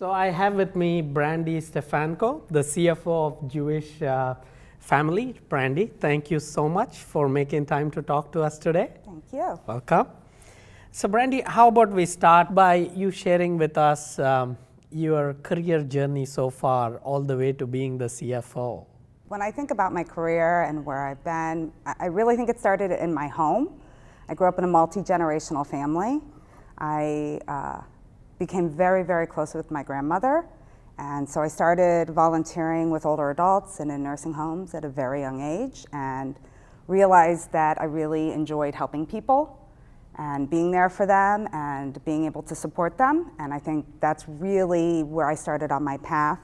So I have with me Brandy Stefanco, the CFO of Jewish family. Brandy, thank you so much for making time to talk to us today. Thank you. Welcome. So Brandy, how about we start by you sharing with us your career journey so far, all the way to being the CFO? When I think about my career and where I've been, I really think it started in my home. I grew up in a multi-generational family. I became very, very close with my grandmother. And so I started volunteering with older adults and in nursing homes at a very young age, and realized that I really enjoyed helping people and being there for them and being able to support them. And I think that's really where I started on my path.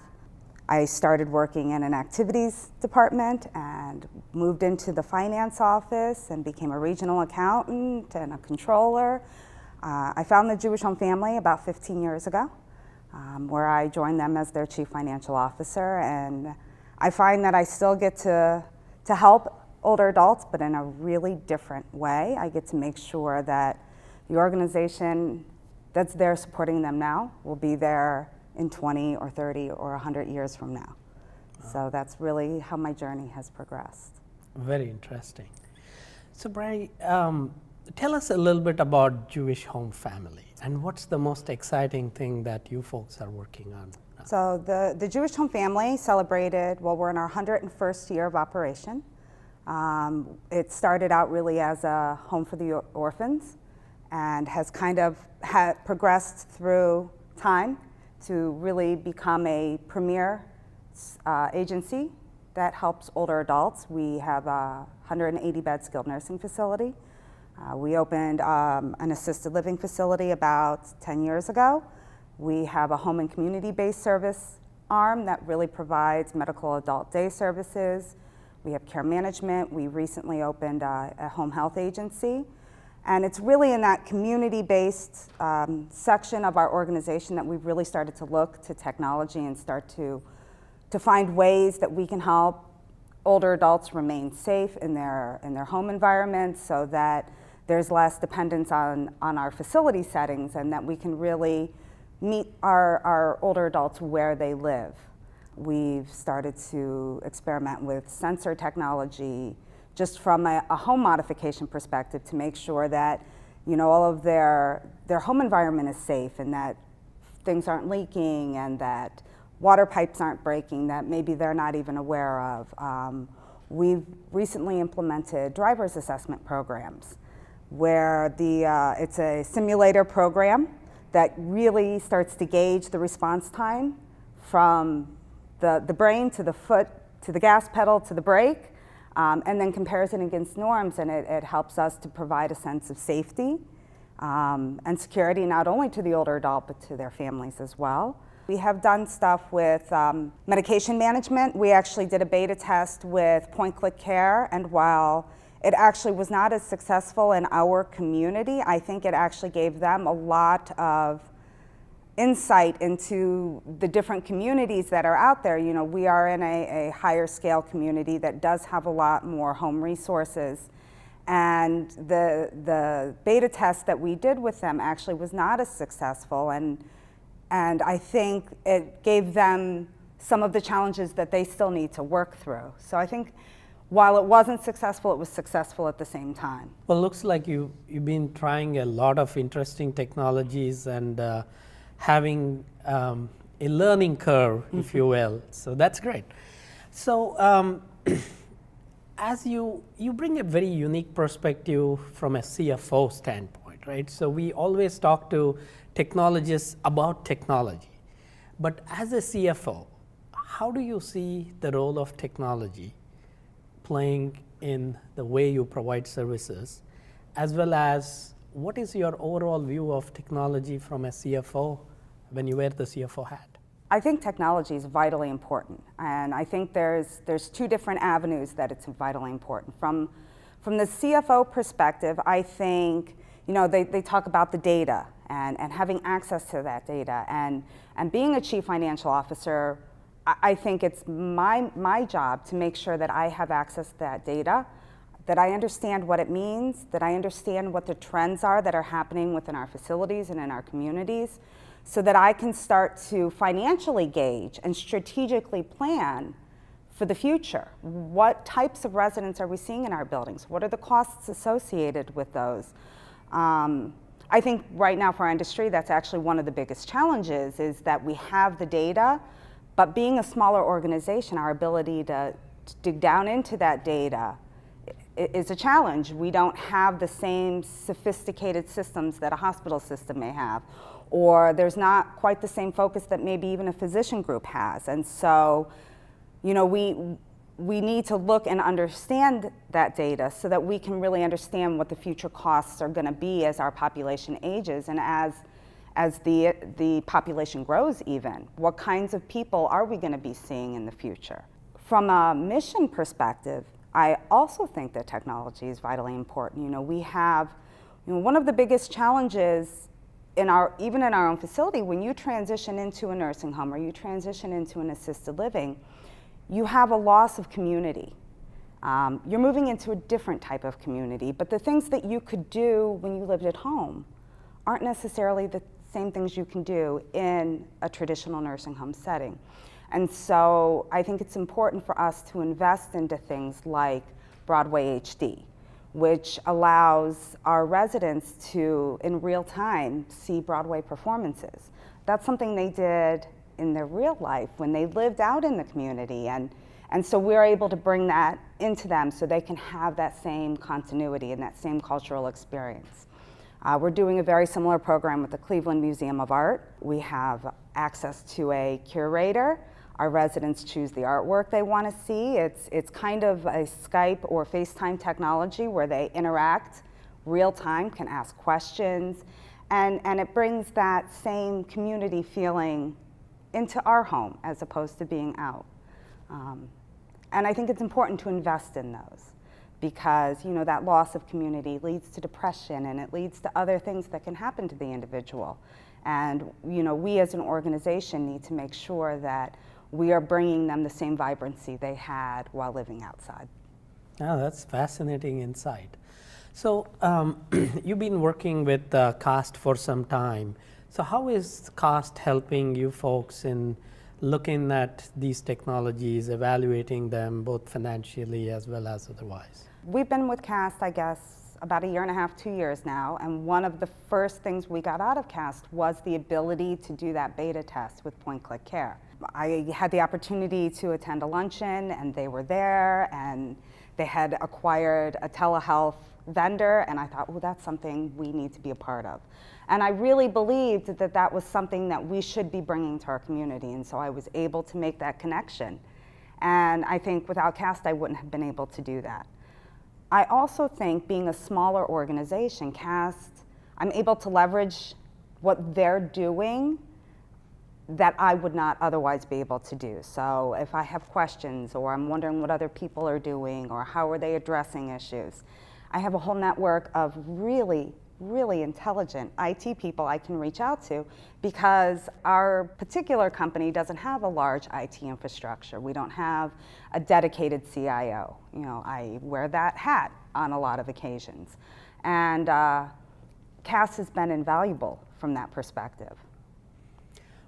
I started working in an activities department and moved into the finance office and became a regional accountant and a controller. I found the Jewish Home Family about 15 years ago, where I joined them as their chief financial officer. And I find that I still get to help older adults, but in a really different way. I get to make sure that the organization that's there supporting them now will be there in 20 or 30 or 100 years from now. So that's really how my journey has progressed. Very interesting. So Brandy, tell us a little bit about Jewish Home Family and what's the most exciting thing that you folks are working on now? So the Jewish Home Family celebrated, well, we're in our 101st year of operation. It started out really as a home for the orphans and has kind of progressed through time to really become a premier agency that helps older adults. We have a 180-bed skilled nursing facility. We opened an assisted living facility about 10 years ago. We have a home and community-based service arm that really provides medical adult day services. We have care management. We recently opened a home health agency. And it's really in that community-based section of our organization that we've really started to look to technology and start to find ways that we can help older adults remain safe in their home environments, so that there's less dependence on our facility settings, and that we can really meet our older adults where they live. We've started to experiment with sensor technology just from a home modification perspective to make sure that, you know, all of their home environment is safe and that things aren't leaking and that water pipes aren't breaking that maybe they're not even aware of. We've recently implemented driver's assessment programs where it's a simulator program that really starts to gauge the response time from the brain to the foot to the gas pedal to the brake, and then compares it against norms, and it helps us to provide a sense of safety and security, not only to the older adult but to their families as well. We have done stuff with medication management. We actually did a beta test with point-click care, and while it actually was not as successful in our community, I think it actually gave them a lot of insight into the different communities that are out there. You know, we are in a higher scale community that does have a lot more home resources. And the beta test that we did with them actually was not as successful. And I think it gave them some of the challenges that they still need to work through. So I think while it wasn't successful, it was successful at the same time. Well, it looks like you've been trying a lot of interesting technologies and having a learning curve, if you will. So that's great. So as you bring a very unique perspective from a CFO standpoint, right? So we always talk to technologists about technology. But as a CFO, how do you see the role of technology playing in the way you provide services, as well as what is your overall view of technology from a CFO when you wear the CFO hat? I think technology is vitally important, and I think there's two different avenues that it's vitally important. From the CFO perspective, I think, you know, they talk about the data and having access to that data, and being a chief financial officer, I think it's my job to make sure that I have access to that data, that I understand what it means, that I understand what the trends are that are happening within our facilities and in our communities, so that I can start to financially gauge and strategically plan for the future. What types of residents are we seeing in our buildings? What are the costs associated with those? I think right now for our industry, that's actually one of the biggest challenges, is that we have the data, but being a smaller organization, our ability to dig down into that data is a challenge. We don't have the same sophisticated systems that a hospital system may have, or there's not quite the same focus that maybe even a physician group has. And so, you know, we need to look and understand that data so that we can really understand what the future costs are going to be as our population ages and as the population grows even. What kinds of people are we going to be seeing in the future? From a mission perspective, I also think that technology is vitally important. You know, we have, you know, one of the biggest challenges even in our own facility, when you transition into a nursing home or you transition into an assisted living, you have a loss of community. You're moving into a different type of community, but the things that you could do when you lived at home aren't necessarily the same things you can do in a traditional nursing home setting. And so I think it's important for us to invest into things like Broadway HD, which allows our residents to, in real time, see Broadway performances. That's something they did in their real life when they lived out in the community. And so we're able to bring that into them so they can have that same continuity and that same cultural experience. We're doing a very similar program with the Cleveland Museum of Art. We have access to a curator. Our residents choose the artwork they want to see. It's kind of a Skype or FaceTime technology where they interact real time, can ask questions, and it brings that same community feeling into our home as opposed to being out. And I think it's important to invest in those because, you know, that loss of community leads to depression and it leads to other things that can happen to the individual. And, you know, we as an organization need to make sure that we are bringing them the same vibrancy they had while living outside. Oh, that's fascinating insight. So you've been working with CAST for some time. So how is CAST helping you folks in looking at these technologies, evaluating them both financially as well as otherwise? We've been with CAST, I guess, about 1.5 years, 2 years now, and one of the first things we got out of CAST was the ability to do that beta test with point-click care. I had the opportunity to attend a luncheon, and they were there, and they had acquired a telehealth vendor, and I thought, well, that's something we need to be a part of. And I really believed that that was something that we should be bringing to our community, and so I was able to make that connection. And I think without CAST, I wouldn't have been able to do that. I also think being a smaller organization, CAST, I'm able to leverage what they're doing that I would not otherwise be able to do. So if I have questions or I'm wondering what other people are doing or how are they addressing issues, I have a whole network of really intelligent IT people I can reach out to because our particular company doesn't have a large IT infrastructure. We don't have a dedicated CIO. You know, I wear that hat on a lot of occasions. And CAST has been invaluable from that perspective.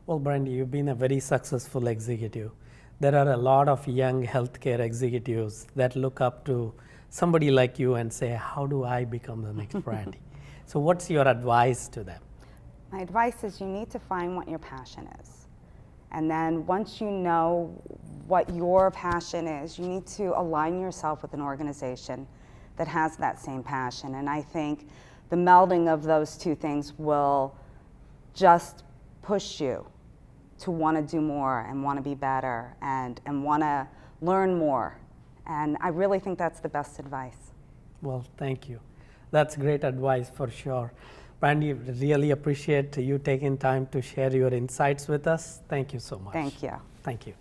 Well, Brandy, you've been a very successful executive. There are a lot of young healthcare executives that look up to somebody like you and say, how do I become the next Brandy? So what's your advice to them? My advice is you need to find what your passion is. And then once you know what your passion is, you need to align yourself with an organization that has that same passion. And I think the melding of those two things will just push you to want to do more and want to be better and want to learn more. And I really think that's the best advice. Well, thank you. That's great advice for sure. Brandy, really appreciate you taking time to share your insights with us. Thank you so much. Thank you. Thank you.